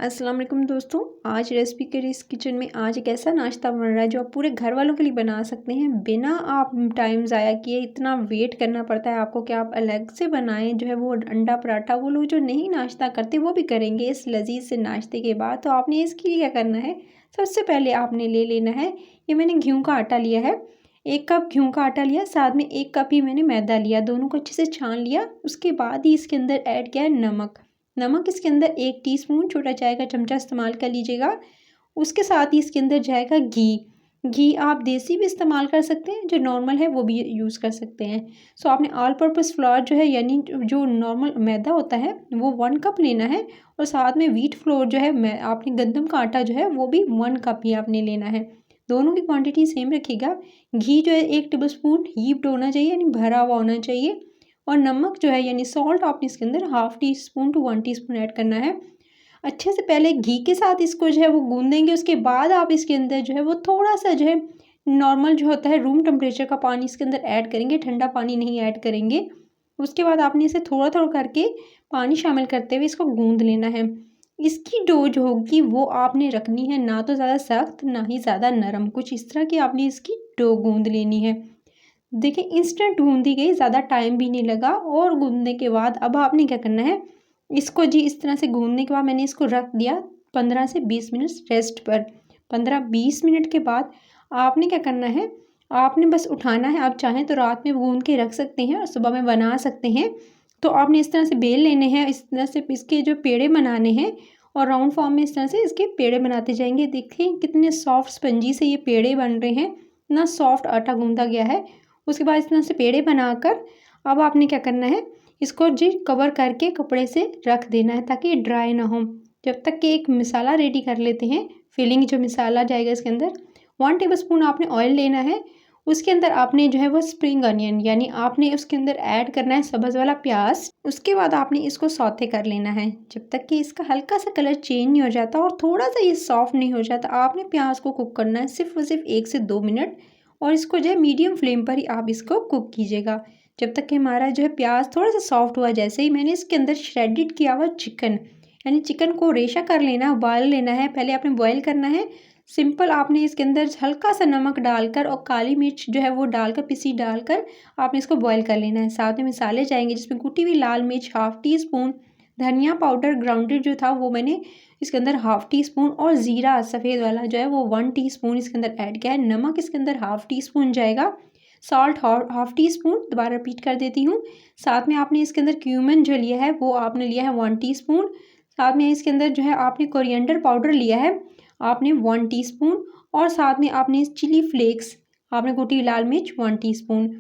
अस्सलाम वालेकुम दोस्तों। आज रेसिपी के इस किचन में आज एक ऐसा नाश्ता बन रहा है जो आप पूरे घर वालों के लिए बना सकते हैं बिना आप टाइम ज़ाया किए। इतना वेट करना पड़ता है आपको कि आप अलग से बनाएं जो है वो अंडा पराठा। वो लोग जो नहीं नाश्ता करते वो भी करेंगे इस लजीज से नाश्ते के बाद। तो आपने इसके लिए क्या करना है, सबसे पहले आपने ले लेना है, ये मैंने गेहूँ का आटा लिया है, 1 कप गेहूँ का आटा लिया, साथ में 1 कप ही मैंने मैदा लिया। दोनों को अच्छे से छान लिया। उसके बाद ही इसके अंदर ऐड किया है नमक। नमक इसके अंदर 1 टीस्पून छोटा चाय का चमचा इस्तेमाल कर लीजिएगा। उसके साथ ही इसके अंदर जाएगा घी। घी आप देसी भी इस्तेमाल कर सकते हैं, जो नॉर्मल है वो भी यूज़ कर सकते हैं। सो आपने ऑल पर्पस फ्लोर जो है यानी जो नॉर्मल मैदा होता है वो 1 कप लेना है, और साथ में व्हीट फ्लोर जो है मैं आपने गंदम का आटा जो है वो भी 1 कप ही आपने लेना है। दोनों की क्वांटिटी सेम रखिएगा। घी जो है 1 टेबलस्पून हीप्ड होना चाहिए यानी भरा हुआ होना चाहिए, और नमक जो है यानी सॉल्ट आपने इसके अंदर ½ टीस्पून टू 1 टीस्पून ऐड करना है। अच्छे से पहले घी के साथ इसको जो है वो गूंदेंगे। उसके बाद आप इसके अंदर जो है वो थोड़ा सा जो है नॉर्मल जो होता है रूम टेम्परेचर का पानी इसके अंदर ऐड करेंगे, ठंडा पानी नहीं ऐड करेंगे। उसके बाद आपने इसे थोड़ा थोड़ा करके पानी शामिल करते हुए इसको गूंद लेना है। इसकी डो जो होगी वो आपने रखनी है ना तो ज़्यादा सख्त ना ही ज़्यादा नरम, कुछ इस तरह की आपने इसकी डो गूंद लेनी है। देखिए इंस्टेंट गूंदी गई, ज़्यादा टाइम भी नहीं लगा। और गूंदने के बाद अब आपने क्या करना है, इसको जी इस तरह से गूंदने के बाद मैंने इसको रख दिया 15 से 20 मिनट रेस्ट पर। 15-20 मिनट के बाद आपने क्या करना है, आपने बस उठाना है। आप चाहें तो रात में गूंद के रख सकते हैं और सुबह में बना सकते हैं। तो आपने इस तरह से बेल लेने हैं, इस तरह से इसके जो पेड़े बनाने हैं, और राउंड फॉर्म में इस तरह से इसके पेड़े बनाते जाएंगे। देखिए कितने सॉफ्ट स्पंजी से ये पेड़े बन रहे हैं, इतना सॉफ्ट आटा गूंदा गया है। उसके बाद इस तरह से पेड़े बनाकर अब आपने क्या करना है, इसको जी कवर करके कपड़े से रख देना है ताकि ये ड्राई ना हो। जब तक कि एक मसाला रेडी कर लेते हैं, फिलिंग जो मसाला जाएगा इसके अंदर 1 टेबलस्पून आपने ऑयल लेना है। उसके अंदर आपने जो है वो स्प्रिंग अनियन यानी आपने उसके अंदर ऐड करना है सब्ज़ वाला प्याज। उसके बाद आपने इसको सौते कर लेना है जब तक कि इसका हल्का सा कलर चेंज नहीं हो जाता और थोड़ा सा ये सॉफ्ट नहीं हो जाता। आपने प्याज को कुक करना है सिर्फ और सिर्फ 1 से 2 मिनट, और इसको जो है मीडियम फ्लेम पर ही आप इसको कुक कीजिएगा जब तक कि हमारा जो है प्याज थोड़ा सा सॉफ्ट हुआ। जैसे ही मैंने इसके अंदर श्रेडिड किया हुआ चिकन यानी चिकन को रेशा कर लेना, उबाल लेना है। पहले आपने बॉयल करना है सिंपल। आपने इसके अंदर हल्का सा नमक डालकर और काली मिर्च जो है वो डालकर पिसी डालकर आपने इसको बॉयल कर लेना है। साथ में मसाले जाएंगे जिसमें कुटी हुई लाल मिर्च ½ टीस्पून, धनिया पाउडर ग्राउंडेड जो था वो मैंने इसके अंदर ½ टीस्पून, और ज़ीरा सफ़ेद वाला जो है वो 1 टीस्पून इसके अंदर ऐड किया है। नमक इसके अंदर ½ टीस्पून जाएगा, सॉल्ट ½ टीस्पून, दोबारा रिपीट कर देती हूँ। साथ में आपने इसके अंदर क्यूमिन जो लिया है वो आपने लिया है 1 टीस्पून। साथ में इसके अंदर जो है आपने कोरिएंडर पाउडर लिया है आपने 1 टीस्पून, और साथ में आपने चिली फ्लेक्स आपने कुटी हुई लाल मिर्च 1 टीस्पून।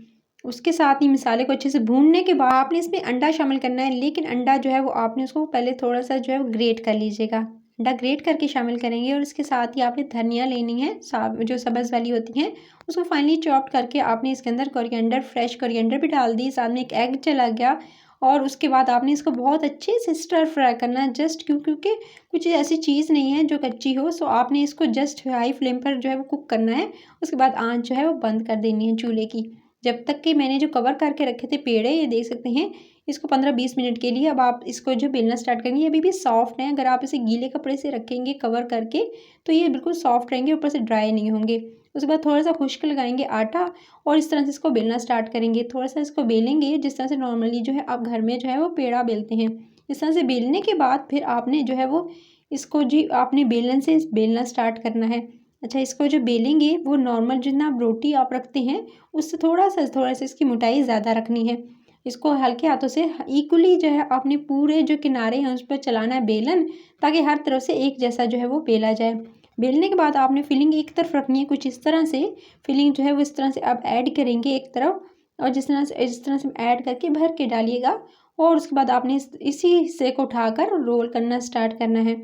उसके साथ ही मसाले को अच्छे से भूनने के बाद आपने इसमें अंडा शामिल करना है, लेकिन अंडा जो है वो आपने उसको पहले थोड़ा सा जो है ग्रेट कर लीजिएगा। अंडा ग्रेट करके शामिल करेंगे, और इसके साथ ही आपने धनिया लेनी है जो सब्ज़ वाली होती हैं, उसको फाइनली चॉप करके आपने इसके अंदर कोरिएंडर, फ्रेश कोरिएंडर भी डाल दी। साथ में एक एग चला गया, और उसके बाद आपने इसको बहुत अच्छे से स्टर फ्राई करना है। जस्ट क्योंकि कुछ ऐसी चीज़ नहीं है जो कच्ची हो, सो आपने इसको जस्ट हाई फ्लेम पर जो है वो कुक करना है। उसके बाद आंच जो है वो बंद कर देनी है चूल्हे की। जब तक कि मैंने जो कवर करके रखे थे पेड़े, ये देख सकते हैं, इसको 15-20 मिनट के लिए अब आप इसको जो बेलना स्टार्ट करेंगे। ये अभी भी सॉफ्ट है, अगर आप इसे गीले कपड़े से रखेंगे कवर करके तो ये बिल्कुल सॉफ्ट रहेंगे, ऊपर से ड्राई नहीं होंगे। उसके बाद थोड़ा सा खुश्क लगाएंगे आटा, और इस तरह से इसको बेलना स्टार्ट करेंगे। थोड़ा सा इसको बेलेंगे जिस तरह से नॉर्मली जो है आप घर में जो है वो पेड़ा बेलते हैं। इस तरह से बेलने के बाद फिर आपने जो है वो इसको जी आपने बेलन से बेलना स्टार्ट करना है। अच्छा, इसको जो बेलेंगे वो नॉर्मल जितना आप रोटी आप रखते हैं उससे थोड़ा सा इसकी मोटाई ज़्यादा रखनी है। इसको हल्के हाथों से इक्वली जो है आपने पूरे जो किनारे हैं उस पर चलाना है बेलन, ताकि हर तरफ से एक जैसा जो है वो बेला जाए। बेलने के बाद आपने फिलिंग एक तरफ रखनी है, कुछ इस तरह से फिलिंग जो है वो इस तरह से आप ऐड करेंगे एक तरफ, और जिस तरह से ऐड करके भर के डालिएगा। और उसके बाद आपने इसी से को उठाकर रोल करना स्टार्ट करना है।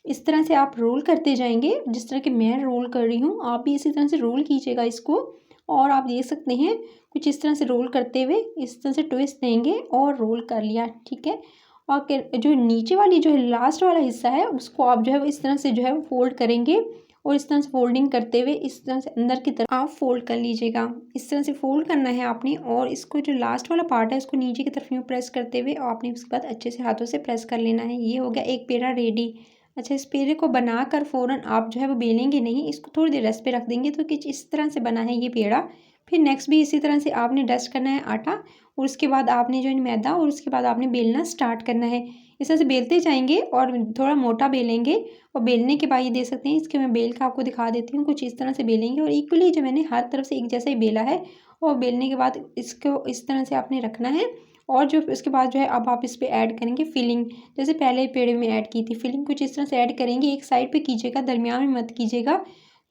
इस तरह से आप रोल करते जाएंगे जिस तरह कि मैं रोल कर रही हूँ, आप भी इसी तरह से रोल कीजिएगा इसको। और आप देख सकते हैं कुछ इस तरह से रोल करते हुए इस तरह से ट्विस्ट देंगे और रोल कर लिया, ठीक है। और जो नीचे वाली जो है लास्ट वाला हिस्सा है उसको आप जो है वो इस तरह से जो है वो फोल्ड करेंगे, और इस तरह से फोल्डिंग करते हुए इस तरह से अंदर की तरफ आप फोल्ड कर लीजिएगा। इस तरह से फोल्ड करना है आपने, और इसको जो लास्ट वाला पार्ट है उसको नीचे की तरफ यूँ प्रेस करते हुए आपने उसके बाद अच्छे से हाथों से प्रेस कर लेना है। ये हो गया एक पेड़ा रेडी। अच्छा, इस पेड़े को बनाकर फ़ौरन आप जो है वो बेलेंगे नहीं, इसको थोड़ी देर रेस्ट पे रख देंगे तो कुछ इस तरह से बना है ये पेड़ा। फिर नेक्स्ट भी इसी तरह से आपने डस्ट करना है आटा और उसके बाद आपने जो है मैदा और उसके बाद आपने बेलना स्टार्ट करना है। इस तरह से बेलते जाएँगे और थोड़ा मोटा बेलेंगे और बेलने के बाद ये देख सकते हैं इसके मैं बेल के आपको दिखा देती हूँ। कुछ इस तरह से बेलेंगे और इक्वली जो मैंने हर तरफ से एक जैसा ही बेला है और बेलने के बाद इसको इस तरह से आपने रखना है और जो उसके बाद जो है अब आप इस पे ऐड करेंगे फिलिंग। जैसे पहले पेड़े में ऐड की थी फिलिंग, कुछ इस तरह से ऐड करेंगे। एक साइड पे कीजिएगा, दरमियान में मत कीजिएगा।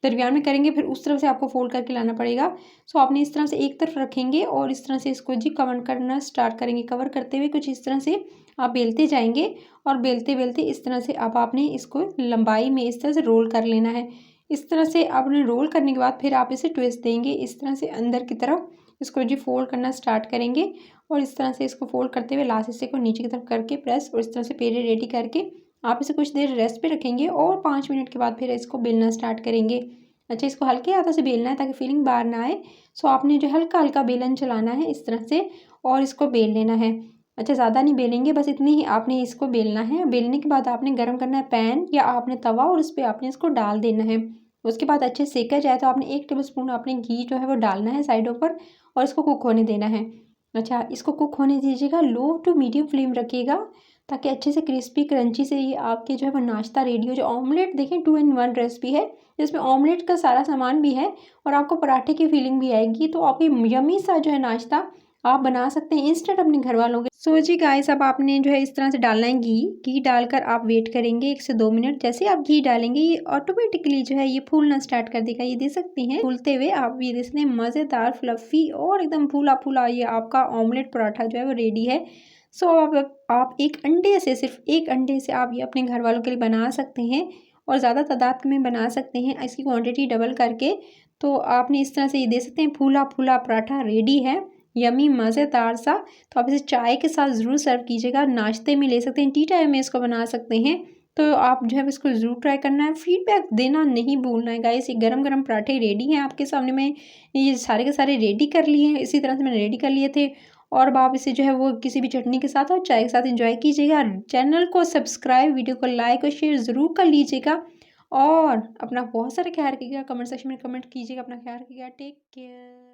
दरमियान में करेंगे फिर उस तरफ से आपको फोल्ड करके लाना पड़ेगा। सो आपने इस तरह से एक तरफ रखेंगे और इस तरह से इसको जी कवर करना स्टार्ट करेंगे। कवर करते हुए कुछ इस तरह से आप बेलते जाएंगे और बेलते बेलते इस तरह से अब आपने इसको लंबाई में इस तरह से रोल कर लेना है। इस तरह से आपने रोल करने के बाद फिर आप इसे ट्विस्ट देंगे इस तरह से अंदर की तरफ। इसको जी फोल्ड करना स्टार्ट करेंगे और इस तरह से इसको फोल्ड करते हुए लास्ट हिस्से को नीचे की तरफ करके प्रेस और इस तरह से पेड़े रेडी करके आप इसे कुछ देर रेस्ट पे रखेंगे और 5 मिनट के बाद फिर इसको बेलना स्टार्ट करेंगे। अच्छा, इसको हल्के हाथों से बेलना है ताकि फीलिंग बाहर ना आए। सो आपने जो हल्का हल्का बेलन चलाना है इस तरह से और इसको बेल लेना है। अच्छा, ज़्यादा नहीं बेलेंगे, बस इतनी ही आपने इसको बेलना है। बेलने के बाद आपने गर्म करना है पैन या आपने तवा और उस पर आपने इसको डाल देना है। उसके बाद अच्छे सेका जाए तो आपने 1 टेबल स्पून आपने घी जो है वो डालना है साइडों पर और इसको कुक होने देना है। अच्छा, इसको कुक होने दीजिएगा, लो टू मीडियम फ्लेम रखिएगा ताकि अच्छे से क्रिस्पी क्रंची से ये आपके जो है वो नाश्ता रेडी हो। जो ऑमलेट देखें 2 इन 1 रेसिपी है, जिसमें ऑमलेट का सारा सामान भी है और आपको पराठे की फीलिंग भी आएगी। तो आप ये यम्मी सा जो है नाश्ता आप बना सकते हैं इंस्टेंट अपने घर वालों के। सो जी गाइस, अब आपने जो है इस तरह से डालना है घी डालकर आप वेट करेंगे 1 से 2 मिनट। जैसे आप घी डालेंगे ये ऑटोमेटिकली जो है ये फूलना स्टार्ट कर देगा। ये देख सकते हैं फूलते हुए, आप ये देख सकते हैं मज़ेदार फ्लफ़ी और एकदम फूला फूला ये आपका ऑमलेट पराठा जो है वो रेडी है। सो अब आप एक अंडे से, सिर्फ एक अंडे से आप ये अपने घर वालों के लिए बना सकते हैं और ज़्यादा तादाद में बना सकते हैं इसकी क्वांटिटी डबल करके। तो आपने इस तरह से ये देख सकते हैं फूला फूला पराठा रेडी है, यम्मी मज़ेदार सा। तो आप इसे चाय के साथ ज़रूर सर्व कीजिएगा, नाश्ते में ले सकते हैं, टी टाइम में इसको बना सकते हैं। तो आप जो है इसको ज़रूर ट्राई करना है, फीडबैक देना नहीं भूलना है गाइस। ये गरम गरम पराठे रेडी हैं आपके सामने। मैं ये सारे के सारे रेडी कर लिए हैं, इसी तरह से मैंने रेडी कर लिए थे और अब आप इसे जो है वो किसी भी चटनी के साथ और चाय के साथ एंजॉय कीजिएगा। चैनल को सब्सक्राइब, वीडियो को लाइक और शेयर ज़रूर कर लीजिएगा और अपना बहुत सारा ख्याल रखिएगा। कमेंट सेक्शन में कमेंट कीजिएगा, अपना ख्याल रखिएगा। Take care.